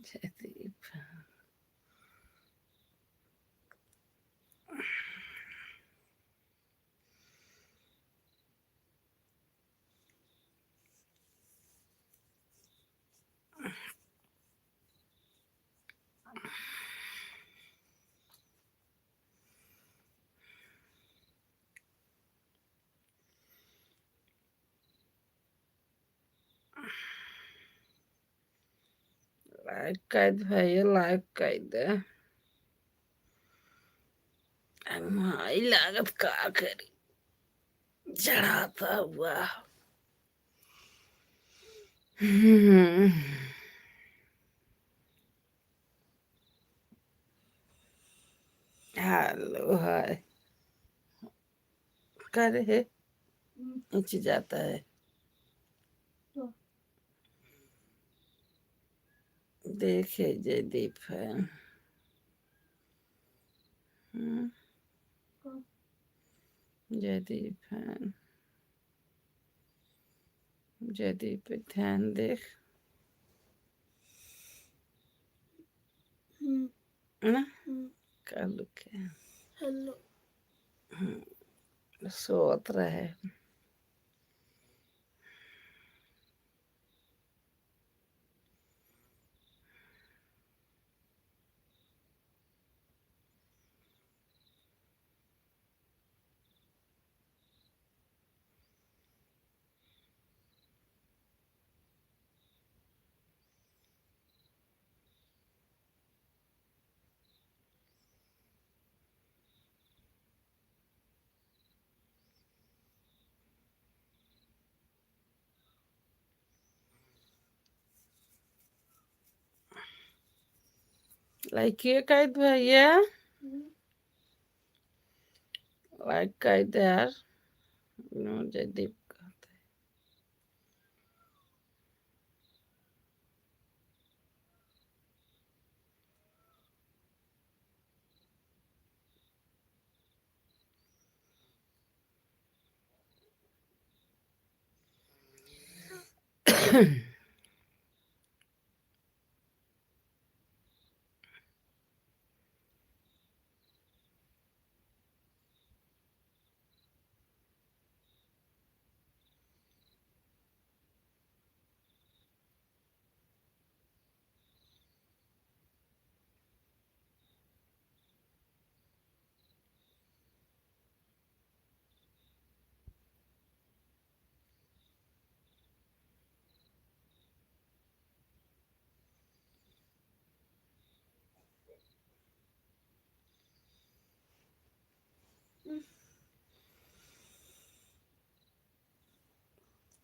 Jaideep like कैद भैया like कैद माई लागत का करी चढ़ाता हुआ हेलो हाय करे है नीचे जाता है देखे जयदीप है जयदीप है जयदीप पे ध्यान देख ना कल के हेलो सोत रहे लाइक कैद भैया लाइक कैद यार जयदीप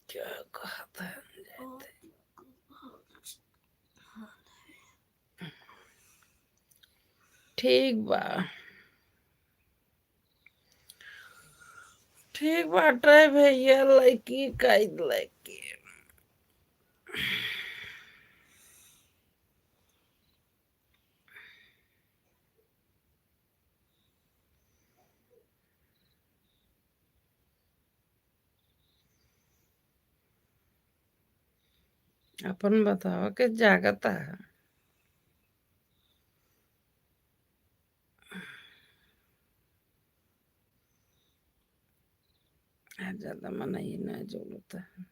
क्या कहता है ठीक बा ठीक बाटे भैया लड़की कैद लड़की अपन बताओ कि जागता है ज्यादा मनाइए ना जरूरत है।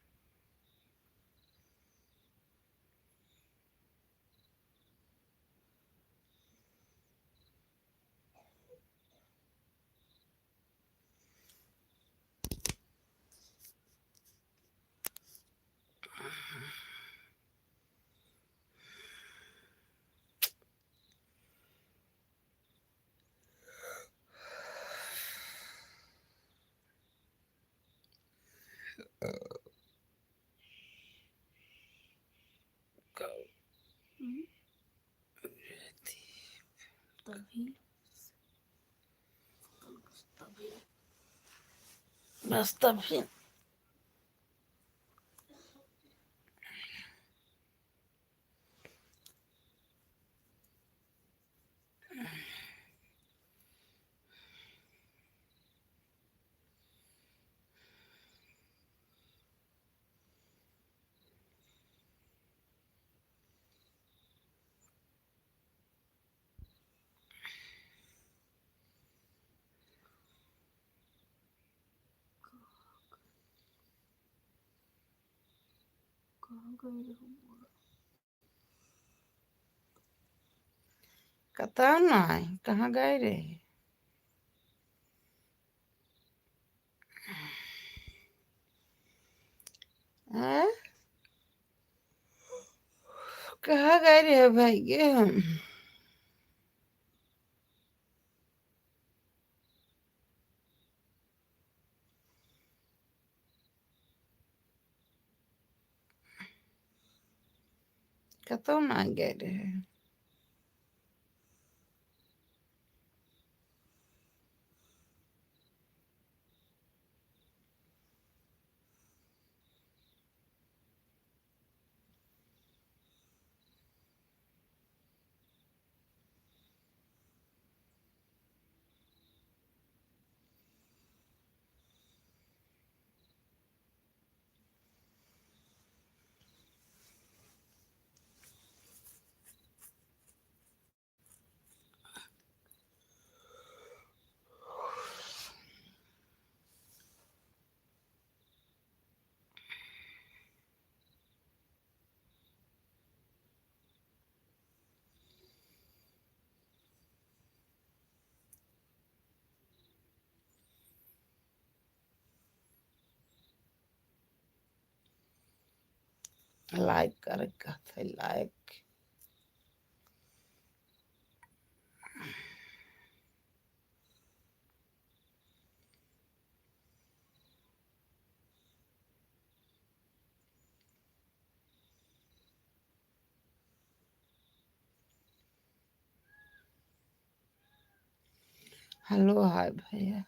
बस तभी कता ना कहाँ गए रे। हैं? कहाँ गए रे भाई ये हम। कतो ना गए रे। लाइक कर थे लाइक। हेलो हाय भैया,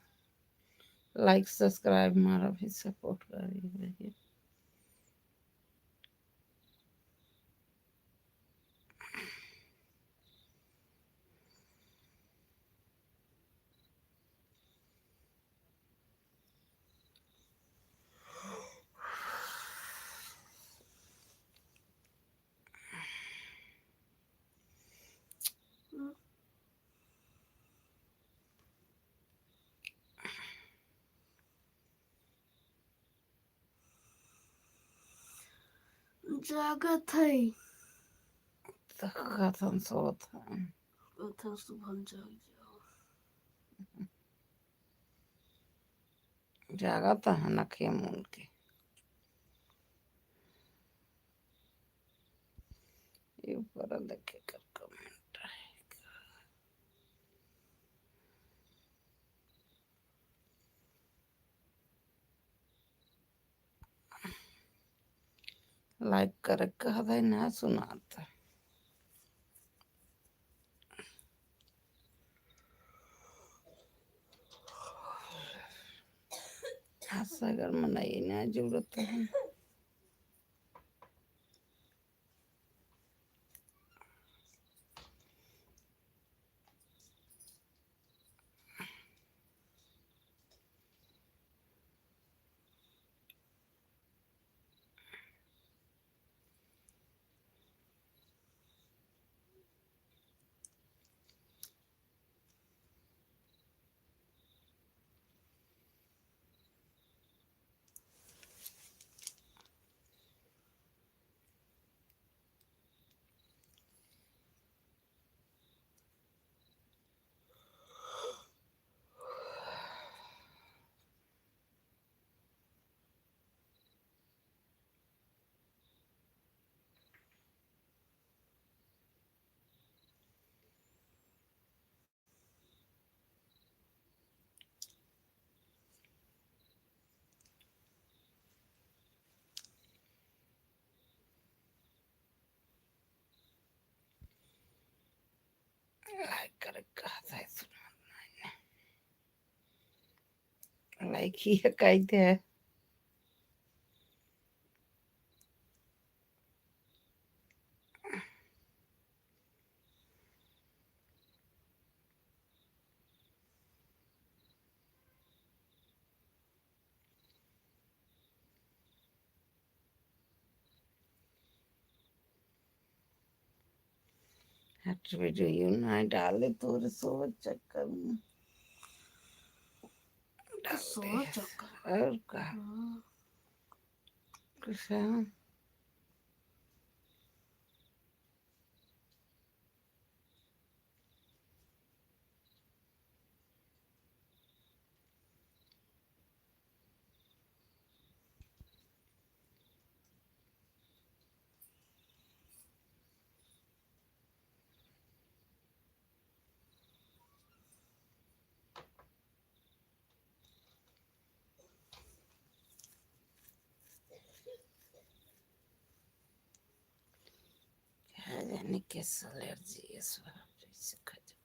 लाइक सब्सक्राइब मारा भी सपोर्ट करिए। जागत है तो कथन सोत है कथा सुबह जाग जाओ। जागत है नखे मूल के। ये ऊपर देखे कर कमेंट लाइक कर कह दे ना सुनाता। अगर मनाई ना जरूरत है। लाइक करे कहता है लाइक ही कहते हैं हट वीडियो यू ना डाले तो सोच चक्कर में तो सो चक्कर और का हाँ, कुछ क्या जाने किस एलर्जी है इस बार से खजूर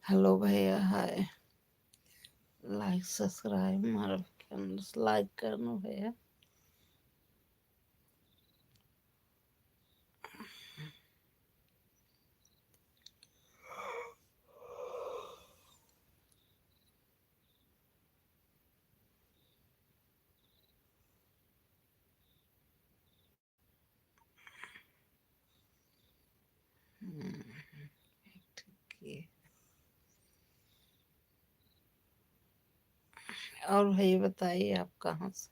हेलो भैया हाय लाइक सब्सक्राइब मारो लाइक करना भैया ठीक है और भैया बताइए आप कहाँ से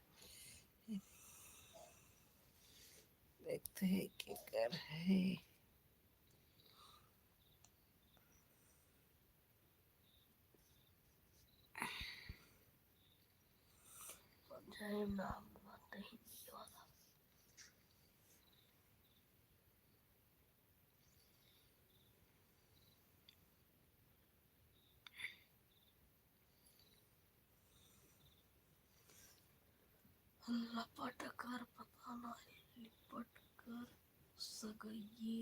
देखते हैं क्या कर रहे हैं जय नाम बात हिंदी वाला। लपट कर पता नहीं लिपट कर सगये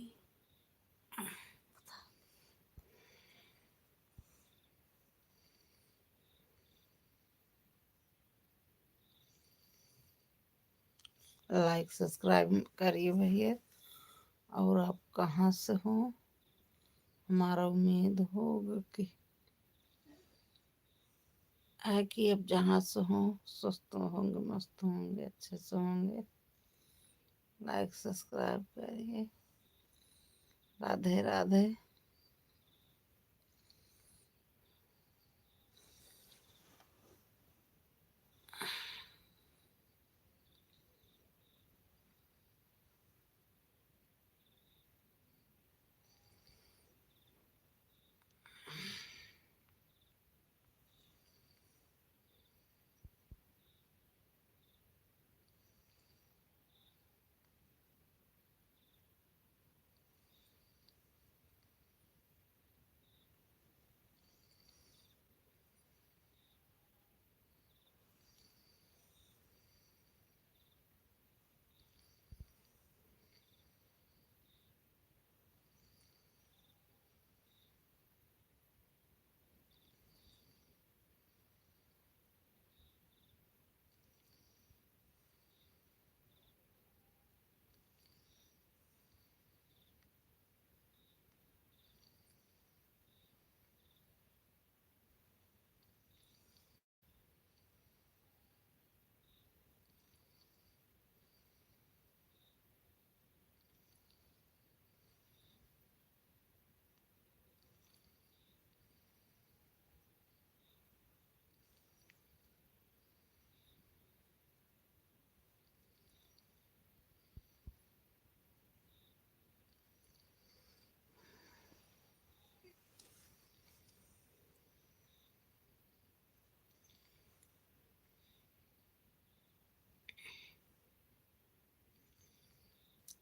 लाइक सब्सक्राइब करिए भैया और आप कहाँ से हो हमारा उम्मीद होगा कि है कि अब जहाँ से हो स्वस्थ होंगे मस्त होंगे अच्छे से होंगे लाइक सब्सक्राइब करिए राधे राधे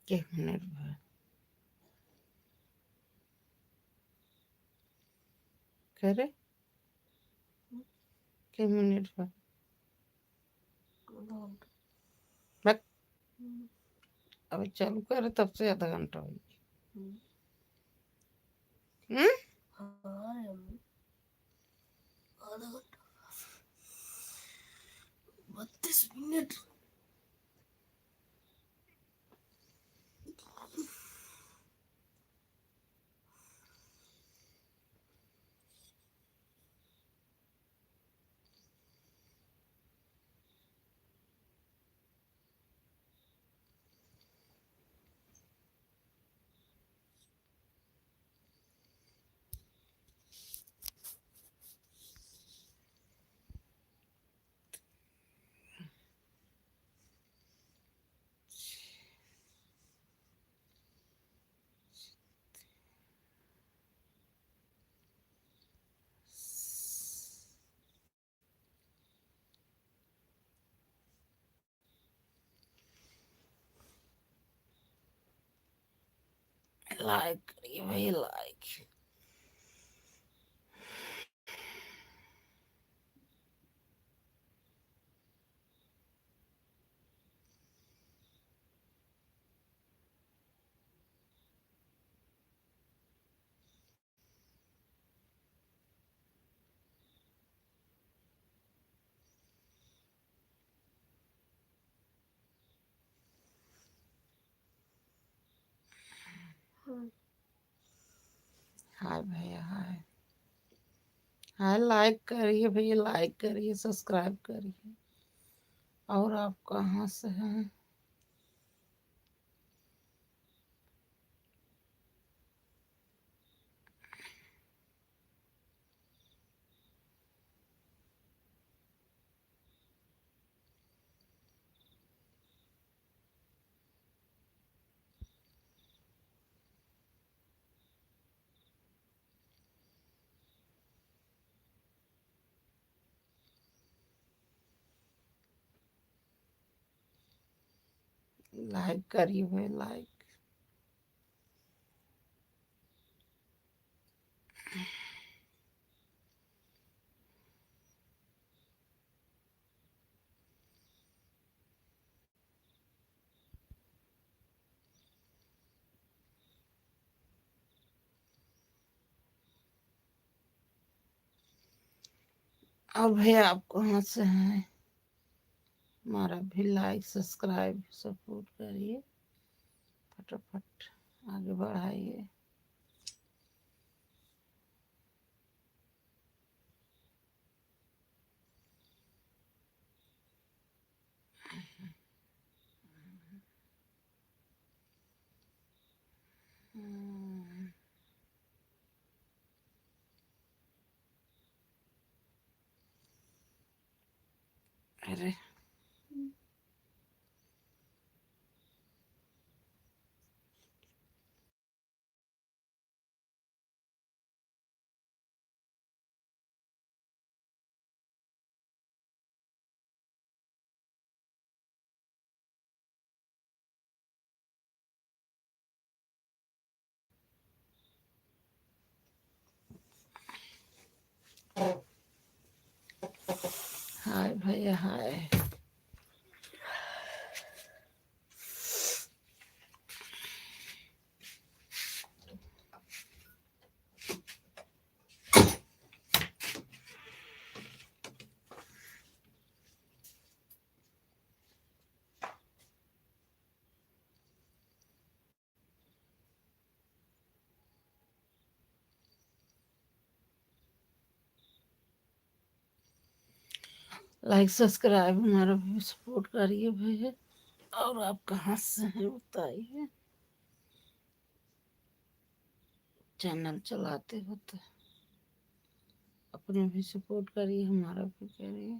एक मिनट भर करे के मिनट भर बस अभी चालू करे तब से आधा घंटा हो गया आधा घंटा 32 मिनट लाइक करिए भाई लाइक हाय भैया हाय। हाय, लाइक करिए भैया, लाइक करिए, सब्सक्राइब करिए। और आप कहाँ से हैं? लाइक करिए भाई, लाइक। और भैया आप कहाँ से हैं? हमारा भी लाइक सब्सक्राइब सपोर्ट करिए, फटाफट आगे बढ़ाइए। हम्म, अरे हाय भैया हाय। लाइक सब्सक्राइब हमारा भी सपोर्ट करिए भैया। और आप कहाँ से हैं बताइए। चैनल चलाते हो तो अपने भी सपोर्ट करिए, हमारा भी करिए।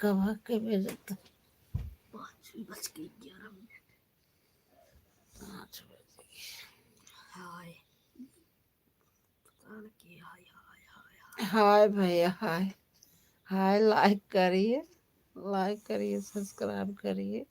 कब के बजे तक? 5:11 पाँच बजे। हाय पता नहीं कि हाय हाय हाय हाय हाय भैया हाय। हाय, लाइक करिए, लाइक करिए, सब्सक्राइब करिए।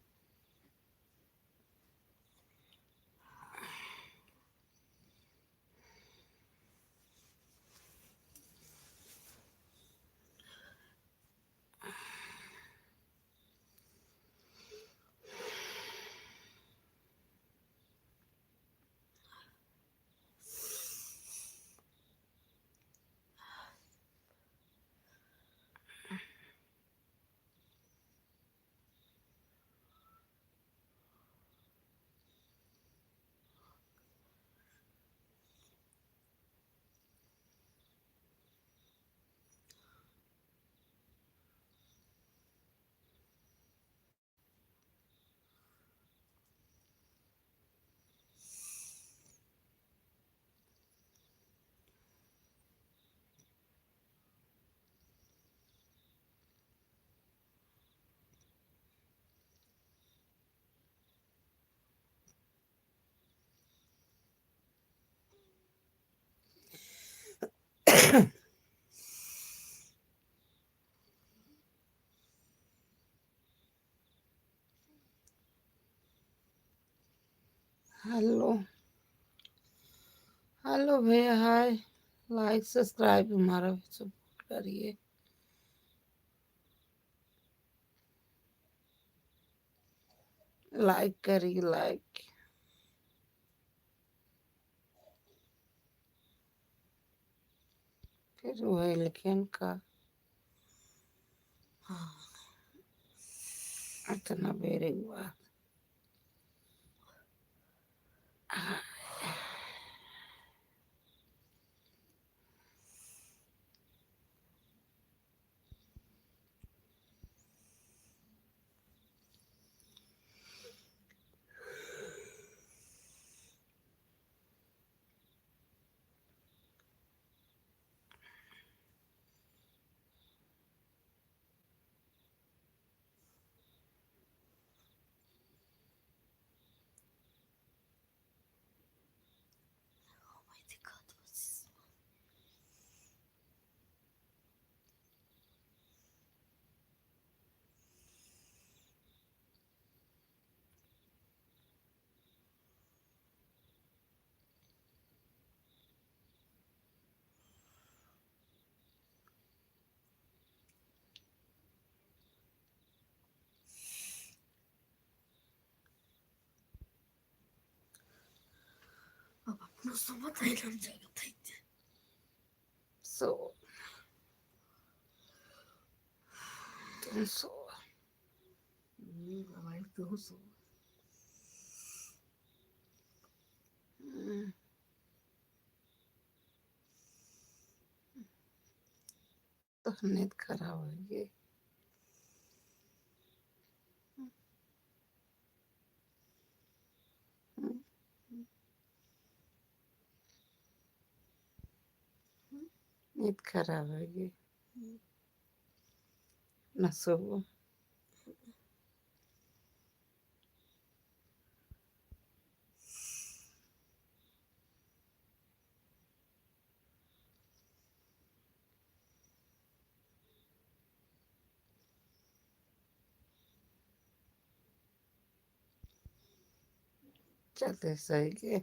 हेलो हेलो भैया, हाय। लाइक सब्सक्राइब हमारा सपोर्ट करिए। लाइक करिए, लाइक। फिर वही लेकिन का हाँ इतना बेरे हुआ। भाई दिखा दो बस। अब अपना समझ नहीं लग जाएगा था सो तुम सो भाई तू सो तो नींद खराब होगी। नींद खराब होगी न सो। चले सही के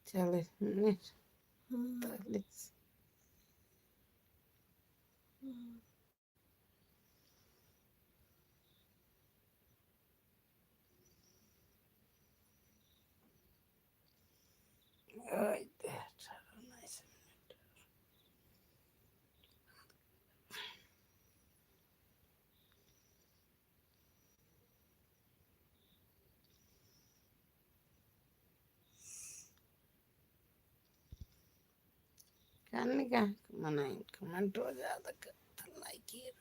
चले 40। Ay, nice. करने का मना कमेंट हो ज्यादा लाइक किए।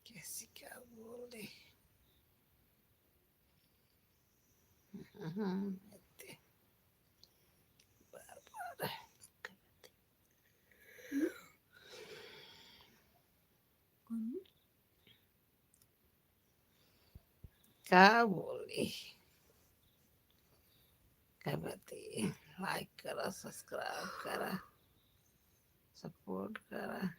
कैसी क्या बोल रही। इतने बार बार क्या बोल रही। क्या बताइए। लाइक करा, सब्सक्राइब करा, सपोर्ट करा।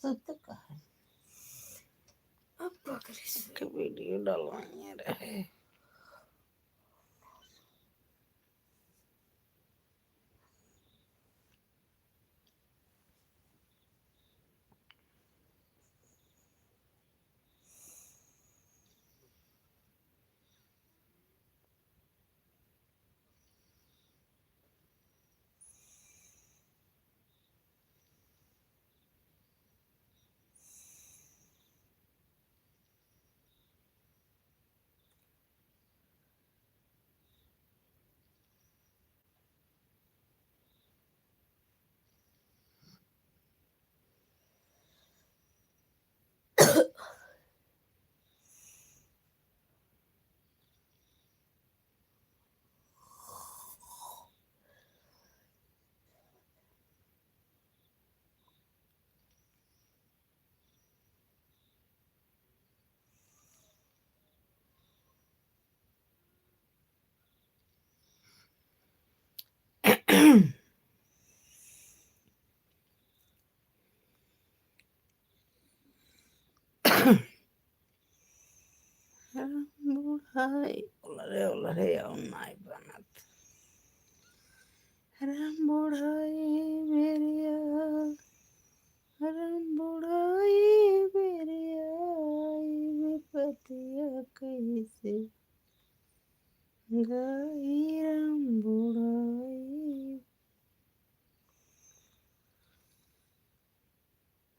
सुत कहा अब क्या करें? के वीडियो डलवाए रहे। बुढ़ाई उलरे नाई बनत राम बुढ़ाई मेरिया राम बुढ़ाई मेरिया विपतिया कैसे गाई राम बुढ़ाई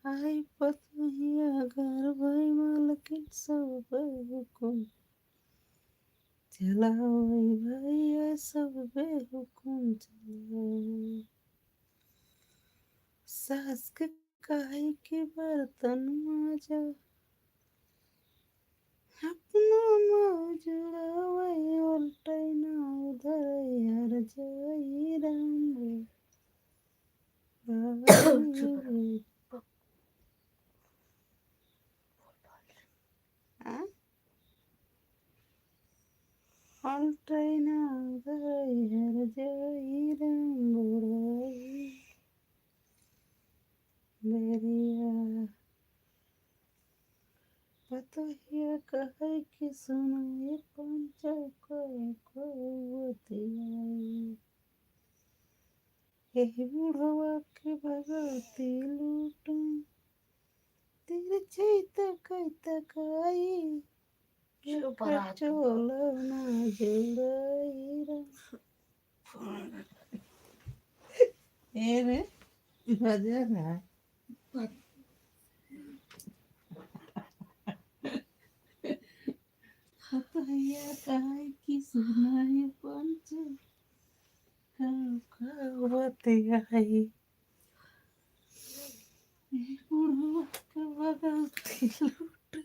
आई पतहिया घर भाई मालकिन सब हुकुम चलाओ भैया सब बेहुकुम चलाओ सास के काहे के बर्तन माजा अपनो मौज उड़ावे उल्टे ना उधर यार जाई राम बुढ़ाई उल्टे ना उधर यार जाई राम बुढ़ाई मेरिया पतहिया कहे कि सुनाए पंचा को बतियाई यही बुढ़वा के भगवती लूटूं तिरछी तकाई चोला ना जुड़ाई रे भजन है पतहिया कहे कि सुनाए पंचा बतियाई बुढ़वा के भगवती लूट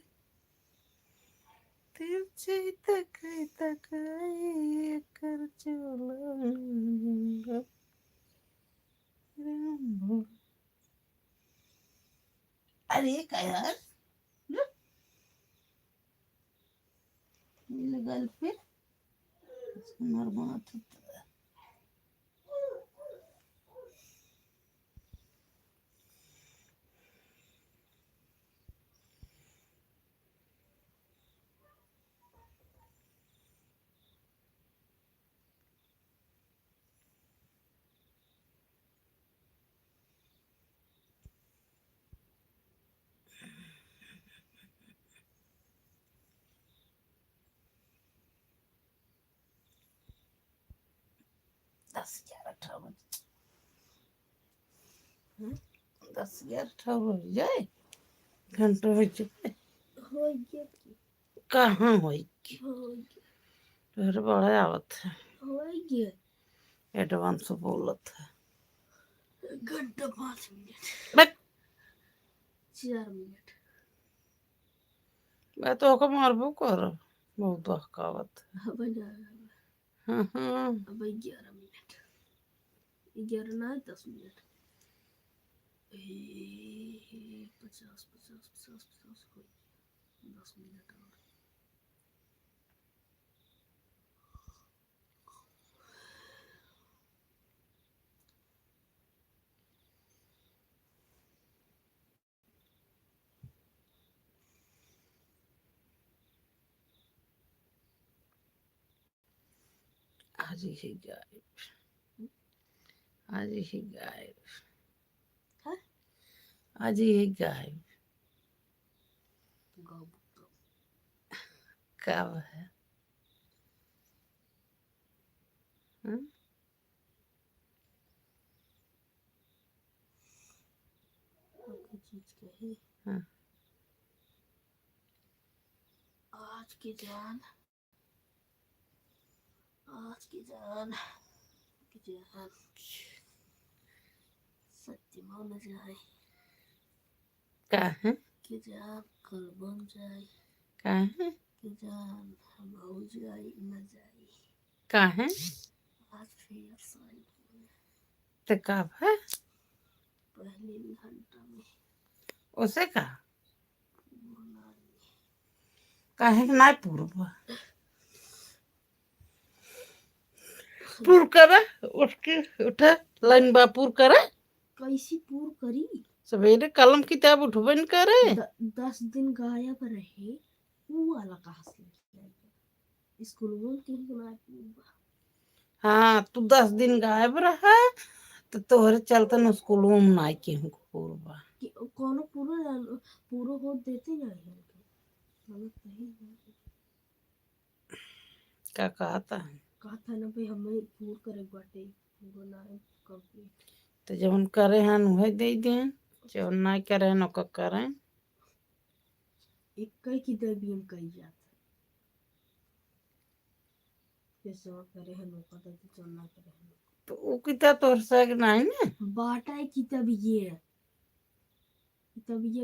तिरछी तकाई कर चोला अरे काय यार गल पे नॉर्मल दस ग्यारह अठारह 10 11 हो जाए घंटा हो जाए हो गया कहाँ हो हो फिर बड़ा आवत है गया एडवांस बोलत है घंटा 5 मिनट बट 4 मिनट मैं तो को मारबो कर बहुत बहकावत अब हाँ हाँ 11 मिनट 11 ना 10 मिनट 50 50 50 50 हो 10 मिनट और आज ही गायब, आज ही गायब, है आज ही गायब गौ कब है? हाँ? आपकी चीज के ही हाँ। आज की जान, आज की जान सत्य मान जाए का है? कि जान कल बन जाए का है? कि जान हम हो जाए न जाए का है? आज फिर साइड में तो कब है? पहले घंटा में उसे का बोला काहे ना पूर्व पूर करे उसकी उठे लाइन बा पूर करे कैसी पूर करी सवेरे कलम किताब उठबन करे 10 दिन गायब रहे वो वाला कहाँ से लेके आएगा स्कूल में क्यों बनाया पूरा हाँ तू 10 दिन गायब रहा तो तोहरे चलते स्कूल में ना के हूँ पूर्वा कि कोनो पूरा पूरा हो देते नहीं हमके गलत नहीं है क्या कहता है? कहा था ना भाई हमें पूर करे बाटे पूरा ना कंप्लीट तो जब हम करे हैं वही दे दें जब ना करे हैं ओका करें एक कई की दबी हम कही जाता जैसे वो करे हैं नौका तो चलना करे हैं तो वो किताब तोहर से नहीं ना बाटा है किताब ये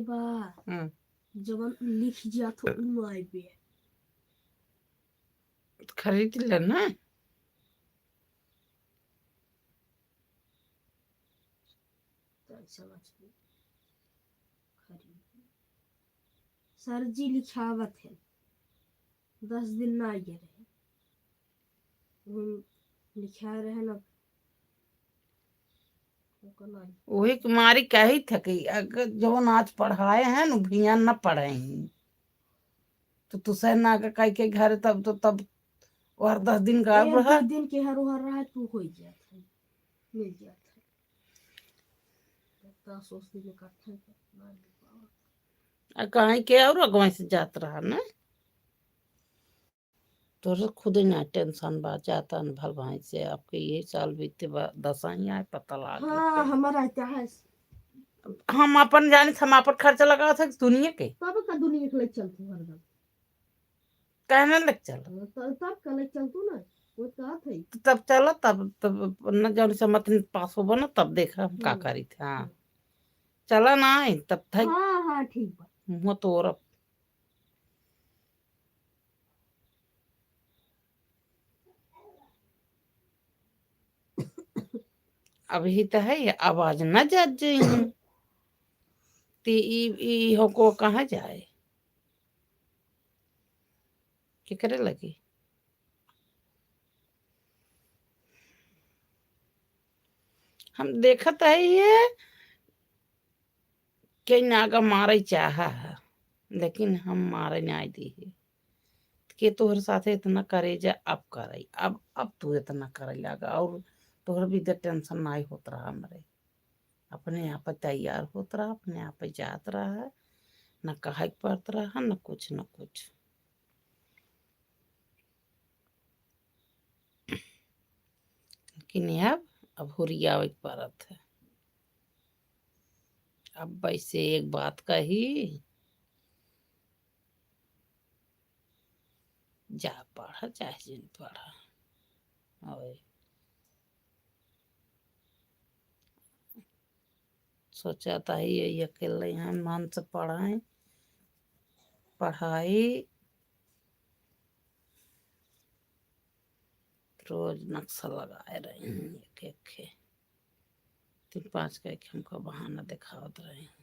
बा जब लिख जात हो उमाय पे खरीद ले ना तो समझ में खरीद सर जी लिखावत है 10 दिन ना आए रहे लिखा रहे ना वही कुमारी कही थकी अगर जो आज पढ़ाए हैं न भियान न पढ़े तो तुसे ना के कह के घर तब तो तब और 10 दिन गायब एक रहा दो दिन के हर रहा तू हो जाता है मिल जाता है 10 दिन इकट्ठा करना कहीं के और अगवा से जात रहा ना तो खुद ही ना टेंशन बा जाता न भल भाई से आपके ये साल बीते 10 ही आए पता लगे हाँ हमारा इतिहास हम अपन जाने हम अपन खर्चा लगा थे दुनिया के तब का दुनिया के लिए चलती हरदम कहने लग चल तब का लिए चलतू ना वो कहा थे तब चलो तब न जौन से मत पास हो ना तब देखा हम का करी थे हाँ चला ना आई तब था हाँ हाँ ठीक बा मुँह तो और अभी तो है आवाज न जा जाई ती ई हो को कहाँ जाए के करे लगी हम देखत है ये के नागा मारे चाहा है लेकिन हम मारे नहीं दी है के तोहर साथे इतना करे जा अब करे अब तू इतना करे लगा और तोहर भी तो टेंशन नहीं होत रहा हमरे अपने आप तैयार होत रहा अपने आप जात रहा न कहे पड़त रहा न कुछ न कुछ लेकिन अब हुरियावे के पड़त है अब वैसे एक बात कही जा पढ़ा चाहे जिन पढ़ा और सोचा था ये अकेले यहाँ मन से पढ़ाए पढ़ाई रोज नक्शा लगाए रहे हैं एक एक के 3-5 का एक हमको बहाना दिखावत रहे हैं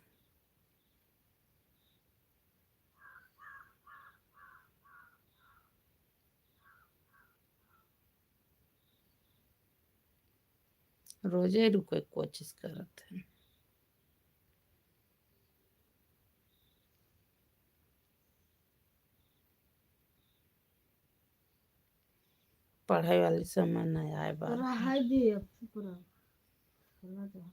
रोजे रुके कोशिश करत है पढ़ाई वाली समय नहीं आए बार पढ़ाई भी अब पूरा करना था।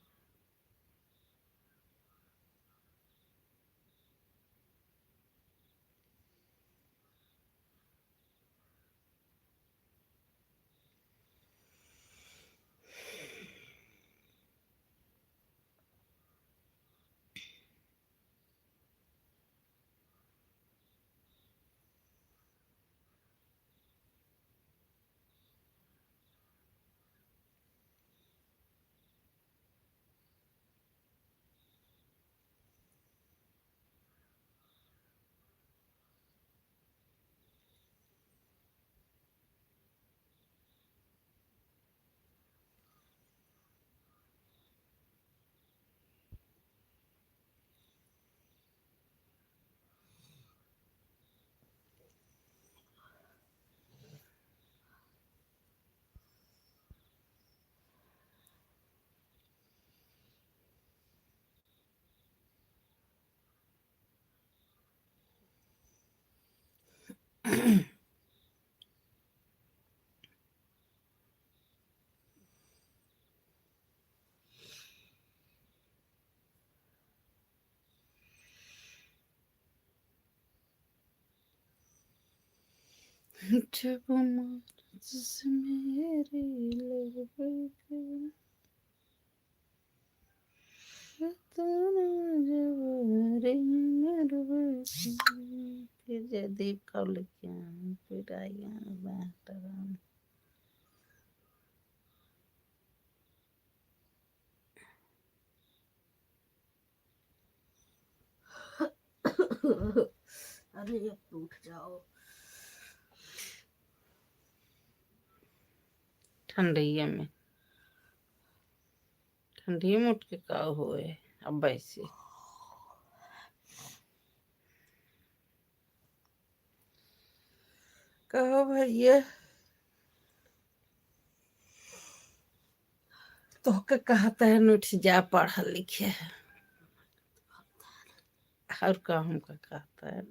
जब मार्च मेरी लब फिर जयदीप कब लेके आए फिर आई बेहतर अरे अब तो उठ जाओ। ठंडिया में ठंडी में उठ के का हुए अब वैसे कहो भैया तो के कहता है उठ जा पढ़ा लिखे और का हमका कहता है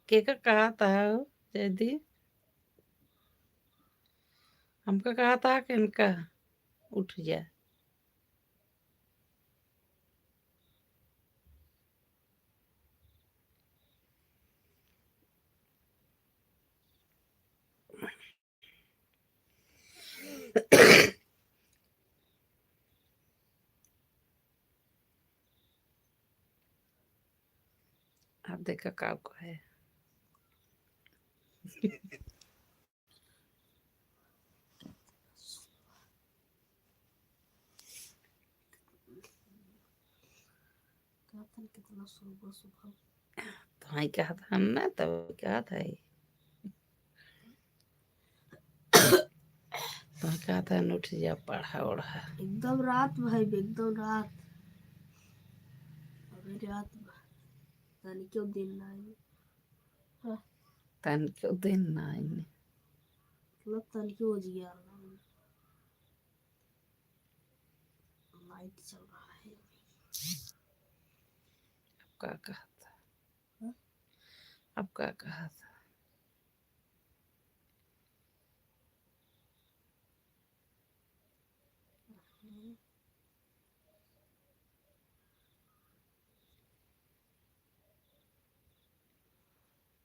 के का कहता है जयदीप हमका कहता है कि इनका उठ जा आप देखा का को है कितना सुबह सुबह तो आई कहा था हम ना तब क्या था तो कहा था उठ जा पढ़ा ओढ़ा एकदम रात भाई एकदम रात अबे रात तनी क्यों दिन ना आई तन क्यों दिन ना आई मतलब तनी क्यों जी यार लाइट चल रहा है अब क्या कहा था अब क्या कहा था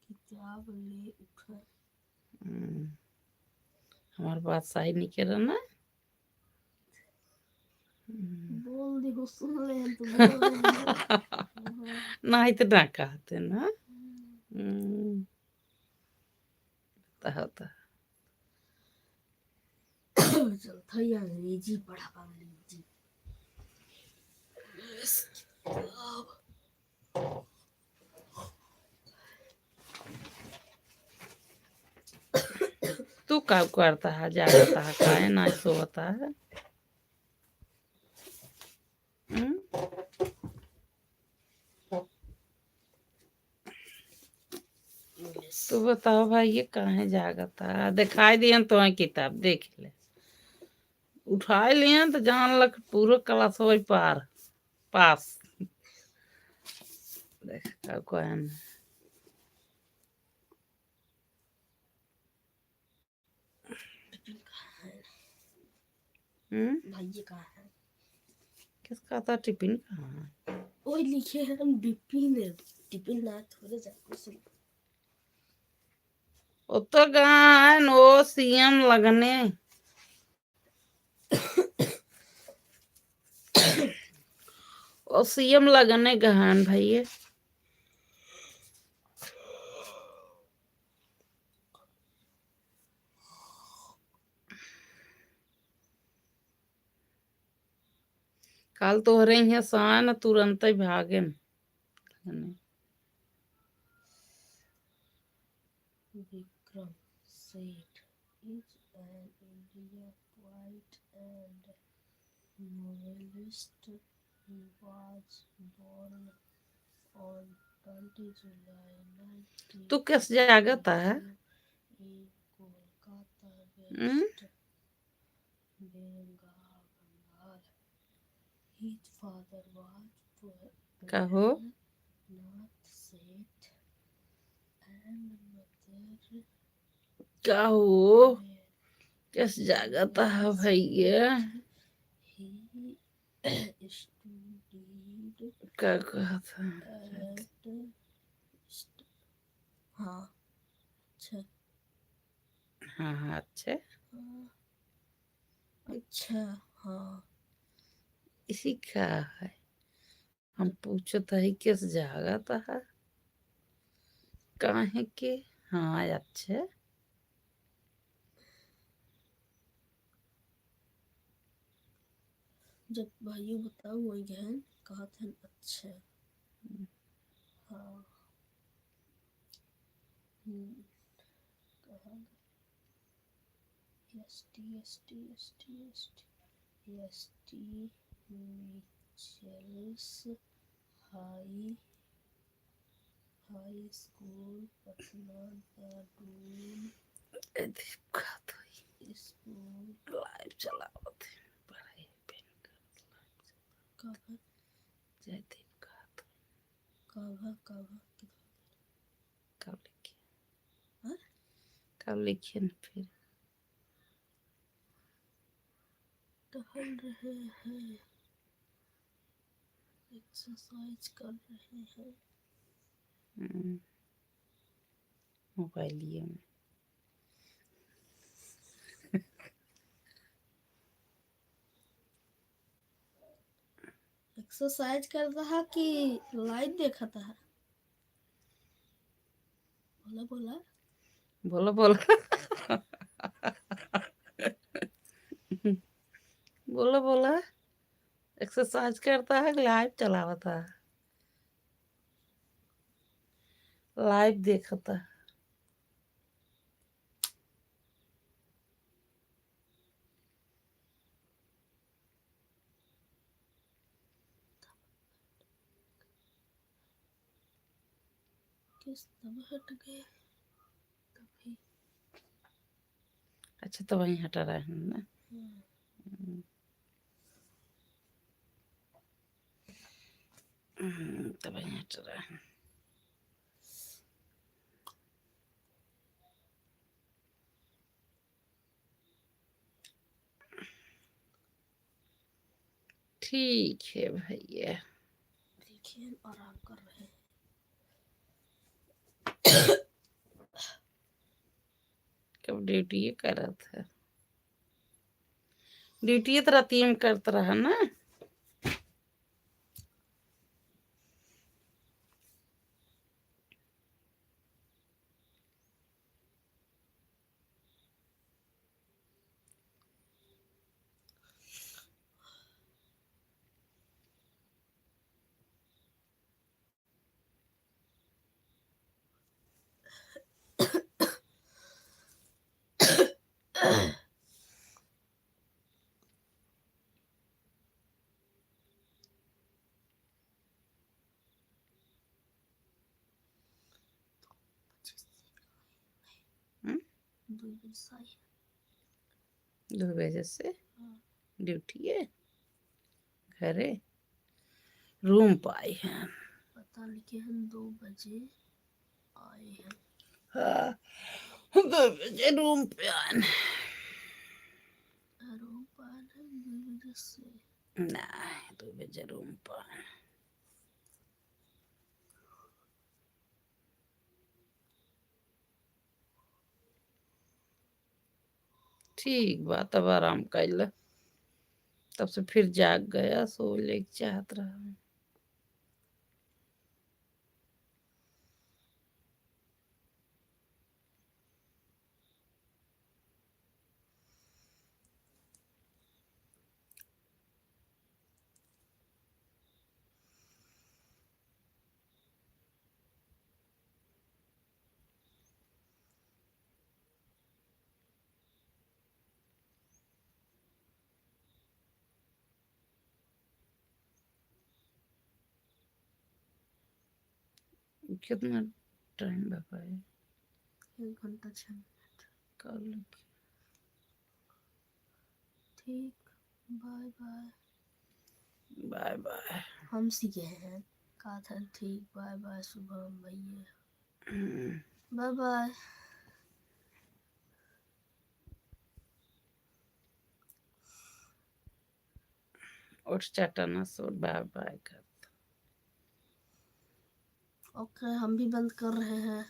किताब ले उठा हमारी बात सही नहीं कर रहा ना बोल दी हो सुन ले हम तो बोल नहीं तो ना कहते ना होता चल था ये अंग्रेजी पढ़ा अंग्रेजी तू कब करता है जागता है काहे ना सोता है तू बताओ भाई ये काहे जागता है दिखाई दिया तो किताब देख ले उठाए लिया तो जान लग पूरा क्लास हो पार पास देख का कोई भाई कहाँ है? किसका था टिफिन कहाँ है? वो लिखे हैं हम टिफिन ना थोड़े जाके सुन। वो तो कहाँ है नो सीएम लगने वो सीएम लगने कहाँ है भाई कल तो रही है सान तुरंत ही भागे Vikram Seth is an Indian poet and novelist. He was born on 20 July तू किस जागता है 1942 in Kolkata, hmm? West Bengal. His father was कहो Nath Seth and mother कहो किस जागता है भैया He studied क्या कहता at हाँ अच्छा हाँ हाँ अच्छे हाँ, अच्छा हाँ इसी का है हम पूछता है किस जागता है काहे के हाँ अच्छे जब भाई बताओ वही गहन कहा था अच्छा हाँ कहा S T S T S T S T S T Michael's high high school Patna दादून स्कूल लाइव चलावत है पढ़ाई पे कहा जयदीप का तो कहा कहा कब लिखे हाँ? कब लिखे न फिर टहल रहे हैं एक्सरसाइज कर रहे हैं मोबाइलिए में एक्सरसाइज कर रहा कि लाइव देखा था बोला बोला बोलो बोलो बोलो बोलो एक्सरसाइज करता है लाइव चलावता है लाइव देखता है किस तब हट गए तभी अच्छा तो वहीं हटा रहे हैं ना तो वहीं हटा रहे हैं ठीक है भैया देखिए आराम कर रहे हैं कब ड्यूटी कर रहा था ड्यूटी तो राती में करता रहा ना दो बजे से ड्यूटी है घरे रूम पाई हैं पता लिखे हम 2 बजे आए हैं हाँ 2 बजे रूम पे आए रूम पर Nej, du blir rumpa. ठीक बा, तब आराम कैल, तब से फिर जाग गया, सो ले चाहत रहा। कितना टाइम बताए? 1 घंटा 6 मिनट। कल ठीक, बाय बाय। Bye bye. हम सीखे हैं कहा था ठीक, बाय बाय शुभम भैया, बाय बाय। उठ चटाना, सो बाय बाय कर। ओके, हम भी बंद कर रहे हैं।